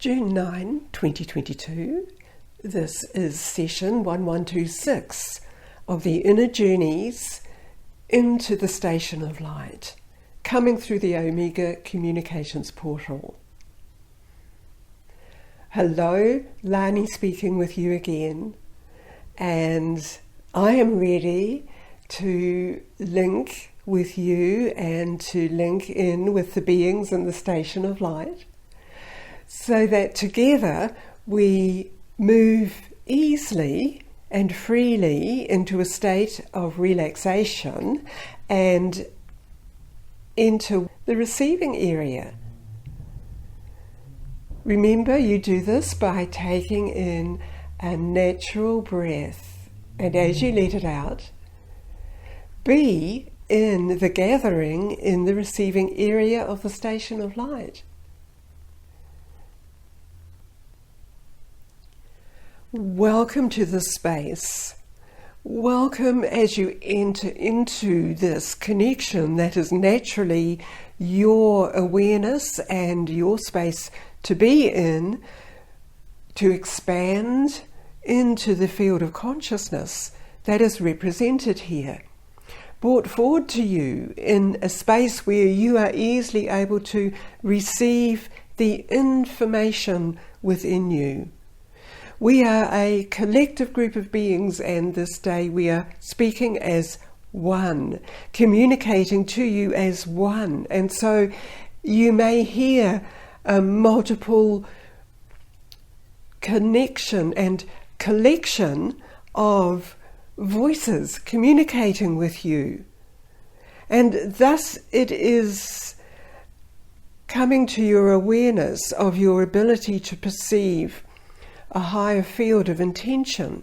June 9, 2022. This is session 1126 of the Inner Journeys into the Station of Light, coming through the Omega Communications portal. Hello, Lani speaking with you again, and I am ready to link with you and to link in with the beings in the Station of Light, so that together we move easily and freely into a state of relaxation and into the receiving area. Remember, you do this by taking in a natural breath, and as you let it out, be in the gathering in the receiving area of the Station of Light. Welcome to this space. Welcome as you enter into this connection that is naturally your awareness and your space to be in, to expand into the field of consciousness that is represented here, brought forward to you in a space where you are easily able to receive the information within you. We are a collective group of beings, and this day we are speaking as one, communicating to you as one. And so you may hear a multiple connection and collection of voices communicating with you. And thus it is coming to your awareness of your ability to perceive a higher field of intention.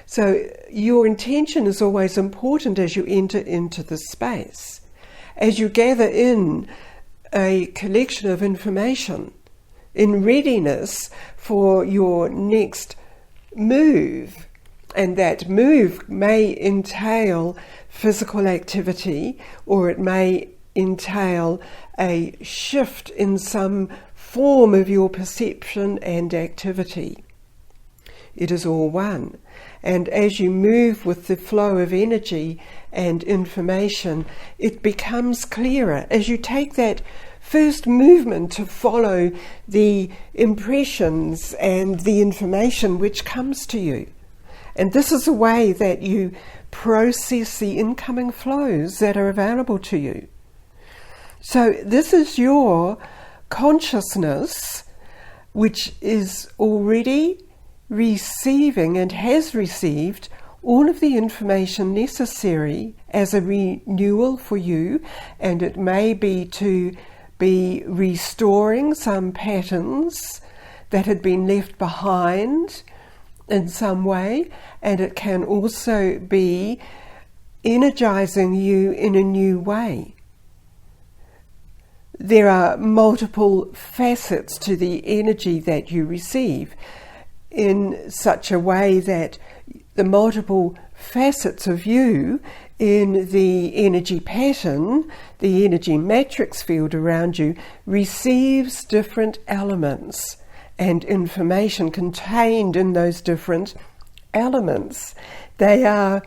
So your intention is always important as you enter into the space. As you gather in a collection of information in readiness for your next move, and that move may entail physical activity, or it may entail a shift in some form of your perception and activity. It is all one. And as you move with the flow of energy and information, it becomes clearer as you take that first movement to follow the impressions and the information which comes to you. And this is a way that you process the incoming flows that are available to you. So this is your consciousness, which is already receiving and has received all of the information necessary as a renewal for you, and it may be to be restoring some patterns that had been left behind in some way, and it can also be energizing you in a new way. There are multiple facets to the energy that you receive, in such a way that the multiple facets of you in the energy pattern, the energy matrix field around you, receives different elements and information contained in those different elements. They are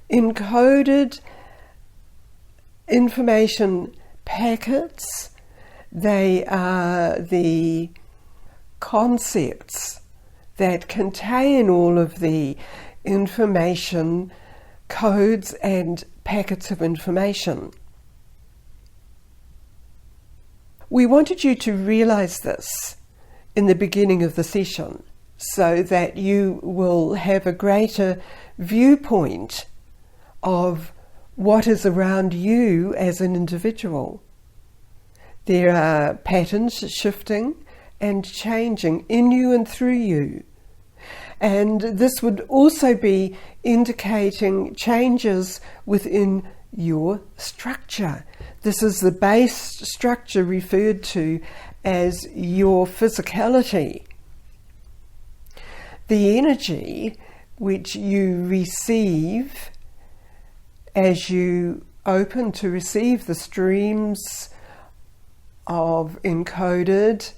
encoded information packets. They are the concepts that contain all of the information, codes and packets of information. We wanted you to realize this in the beginning of the session, so that you will have a greater viewpoint of what is around you as an individual. There are patterns shifting and changing in you and through you. And this would also be indicating changes within your structure. This is the base structure referred to as your physicality. The energy which you receive as you open to receive the streams of encoded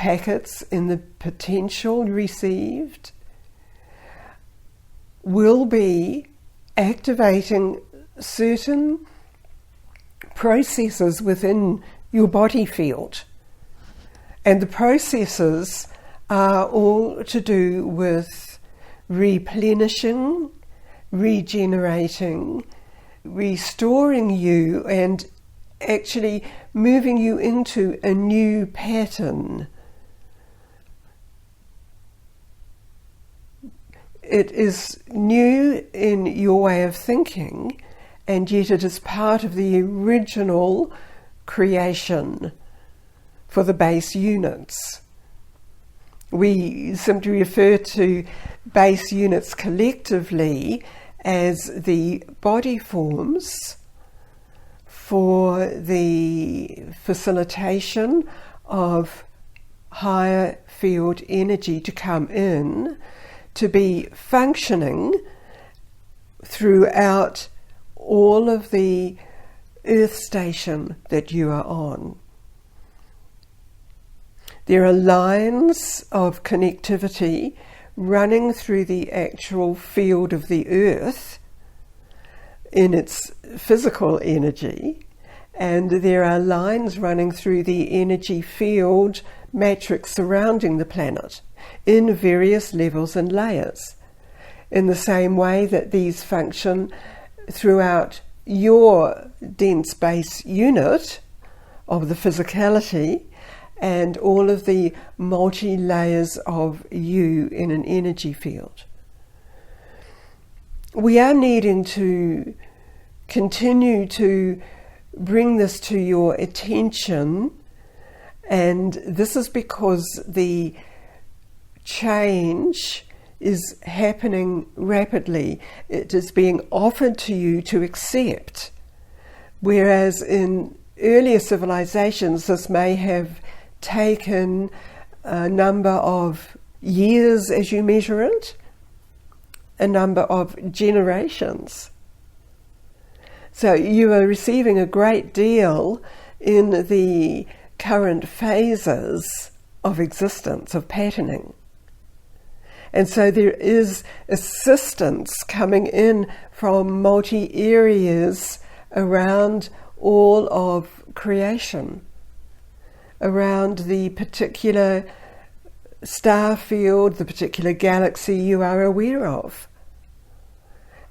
packets in the potential received will be activating certain processes within your body field. And the processes are all to do with replenishing, regenerating, restoring you, and actually moving you into a new pattern. It is new in your way of thinking, and yet it is part of the original creation for the base units. We simply refer to base units collectively as the body forms for the facilitation of higher field energy to come in, to be functioning throughout all of the earth station that you are on. There are lines of connectivity running through the actual field of the earth in its physical energy, and there are lines running through the energy field matrix surrounding the planet in various levels and layers, in the same way that these function throughout your dense base unit of the physicality and all of the multi-layers of you in an energy field. We are needing to continue to bring this to your attention, and this is because the change is happening rapidly. It is being offered to you to accept, whereas in earlier civilizations this may have taken a number of years as you measure it, a number of generations. So you are receiving a great deal in the current phases of existence, of patterning. And so there is assistance coming in from multi-areas around all of creation, around the particular star field, the particular galaxy you are aware of.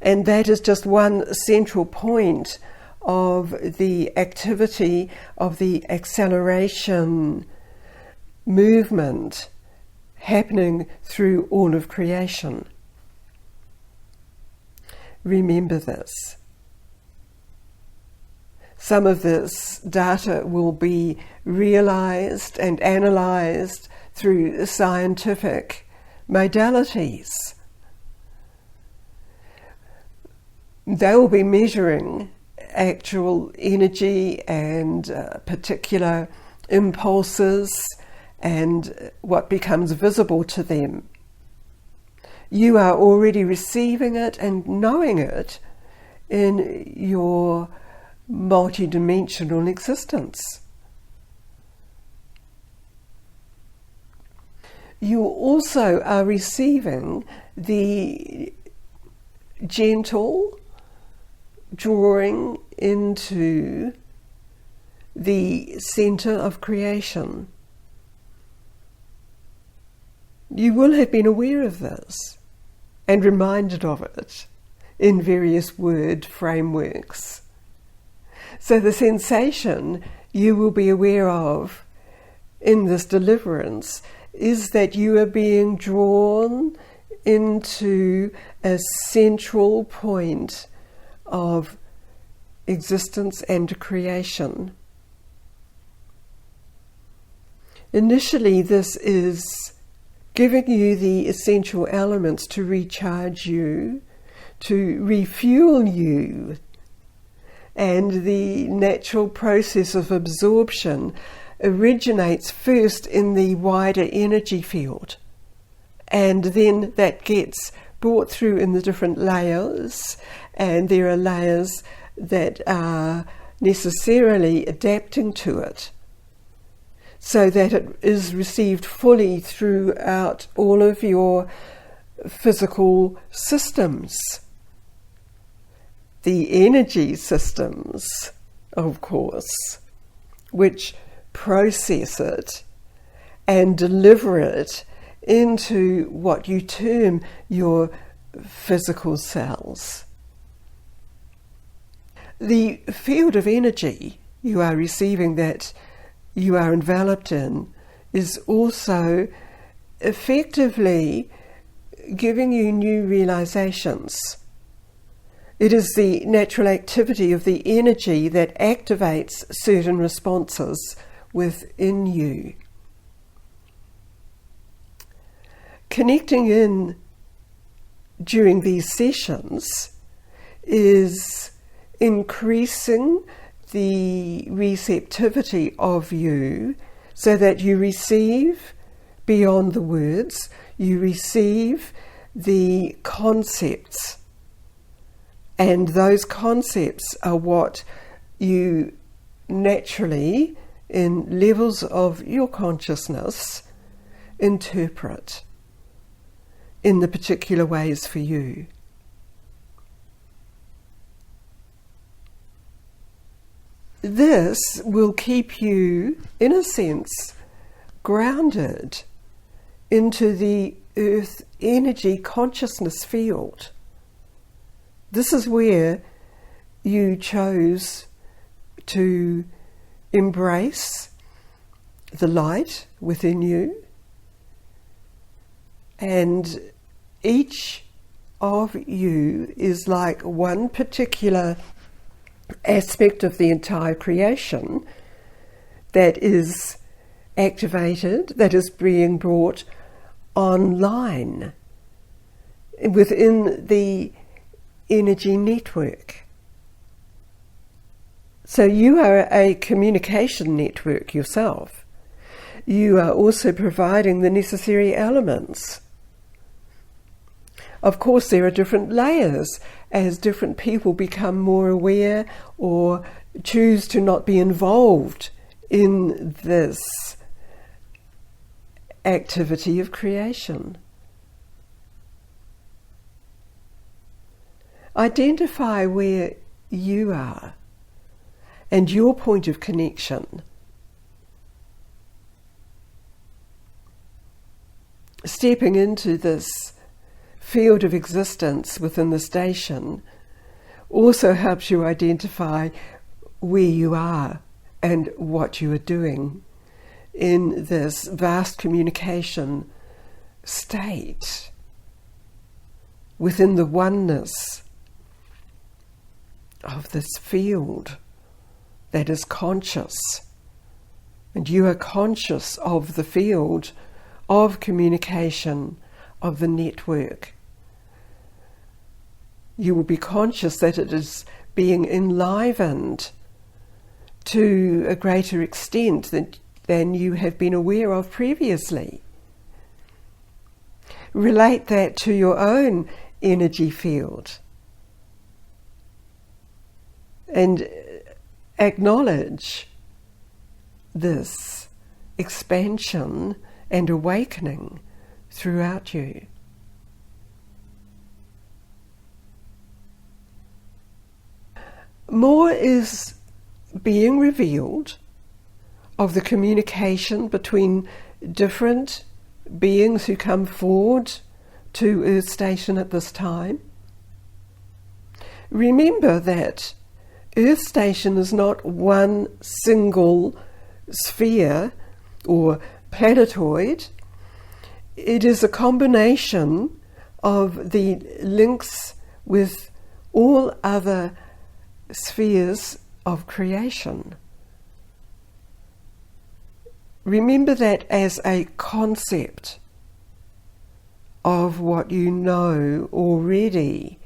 And that is just one central point of the activity of the acceleration movement happening through all of creation. Remember this. Some of this data will be realized and analyzed through scientific modalities. They will be measuring actual energy and particular impulses and what becomes visible to them. You are already receiving it and knowing it in your multidimensional existence. You also are receiving the gentle drawing into the center of creation. You will have been aware of this and reminded of it in various word frameworks. So the sensation you will be aware of in this deliverance is that you are being drawn into a central point of existence and creation. Initially, this is giving you the essential elements to recharge you, to refuel you, and the natural process of absorption originates first in the wider energy field, and then that gets brought through in the different layers, and there are layers that are necessarily adapting to it. so that it is received fully throughout all of your physical systems. The energy systems, of course, which process it and deliver it into what you term your physical cells. The field of energy you are receiving, that you are enveloped in, is also effectively giving you new realizations. It is the natural activity of the energy that activates certain responses within you. Connecting in during these sessions is increasing the receptivity of you, so that you receive beyond the words, you receive the concepts. And those concepts are what you naturally, in levels of your consciousness, interpret in the particular ways for you. This will keep you, in a sense, grounded into the earth energy consciousness field. This is where you chose to embrace the light within you, and each of you is like one particular aspect of the entire creation that is activated, that is being brought online within the energy network. So you are a communication network yourself. You are also providing the necessary elements. Of course, there are different layers as different people become more aware or choose to not be involved in this activity of creation. Identify where you are and your point of connection. Stepping into this field of existence within the station also helps you identify where you are and what you are doing in this vast communication state within the oneness of this field that is conscious. And you are conscious of the field of communication, of the network. You will be conscious that it is being enlivened to a greater extent than you have been aware of previously. Relate that to your own energy field and acknowledge this expansion and awakening throughout you. More is being revealed of the communication between different beings who come forward to Earth Station at this time. Remember that Earth Station is not one single sphere or planetoid. It is a combination of the links with all other spheres of creation. Remember that as a concept of what you know already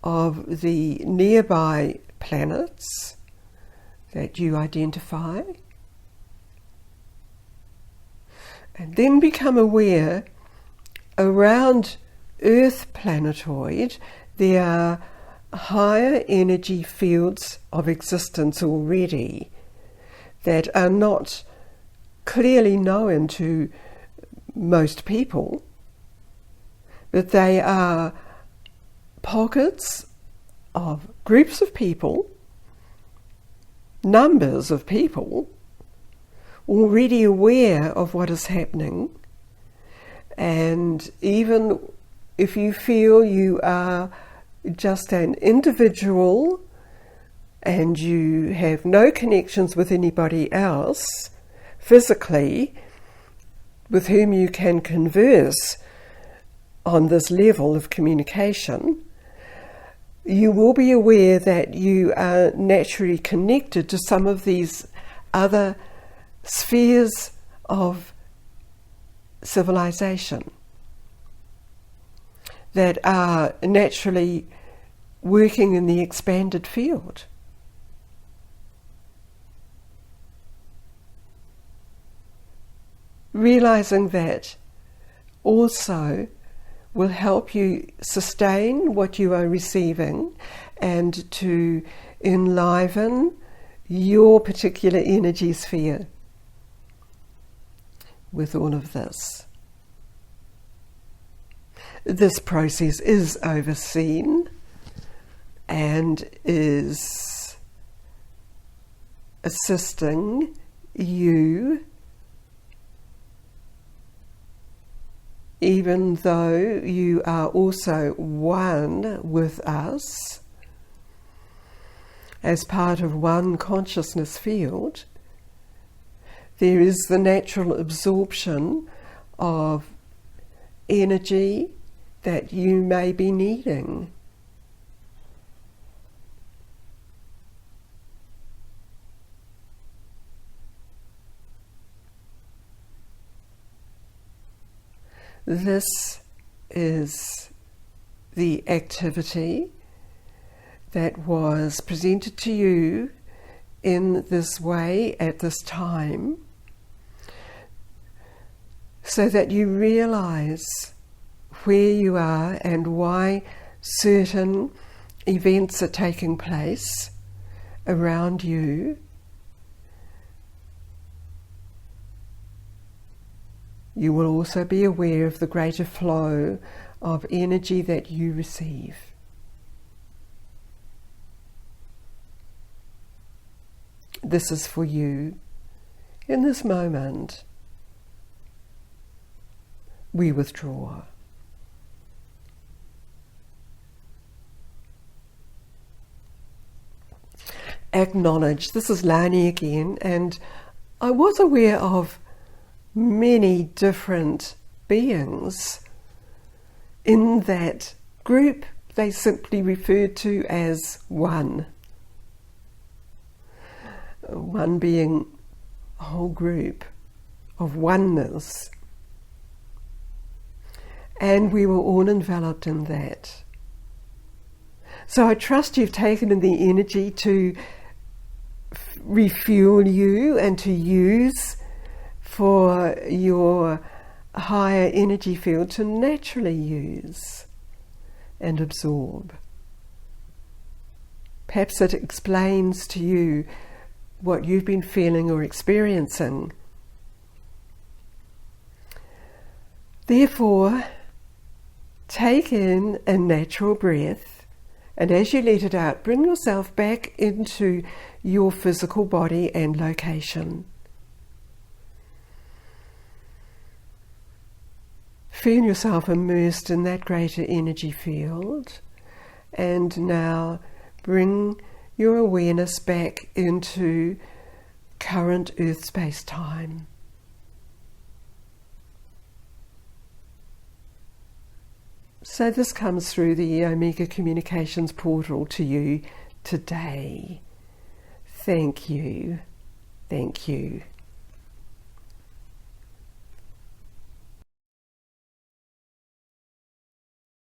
of the nearby planets that you identify, and then become aware around Earth planetoid there are higher energy fields of existence already that are not clearly known to most people, but they are pockets of groups of people, numbers of people, already aware of what is happening. And even if you feel you are just an individual and you have no connections with anybody else physically with whom you can converse on this level of communication, you will be aware that you are naturally connected to some of these other spheres of civilization that are naturally working in the expanded field. Realizing that also will help you sustain what you are receiving and to enliven your particular energy sphere with all of this. This process is overseen and is assisting you, even though you are also one with us as part of one consciousness field. There is the natural absorption of energy that you may be needing. This is the activity that was presented to you in this way at this time, so that you realize where you are and why certain events are taking place around you. You will also be aware of the greater flow of energy that you receive. This is for you. In this moment, we withdraw. Acknowledge, this is Lani again, and I was aware of many different beings in that group they simply referred to as one. One being a whole group of oneness. And we were all enveloped in that. So I trust you've taken in the energy to refuel you and to use for your higher energy field to naturally use and absorb. Perhaps it explains to you what you've been feeling or experiencing. Therefore, take in a natural breath, and as you let it out, bring yourself back into your physical body and location. Feel yourself immersed in that greater energy field, and now bring your awareness back into current Earth space-time. So this comes through the Omega Communications portal to you today. Thank you. Thank you.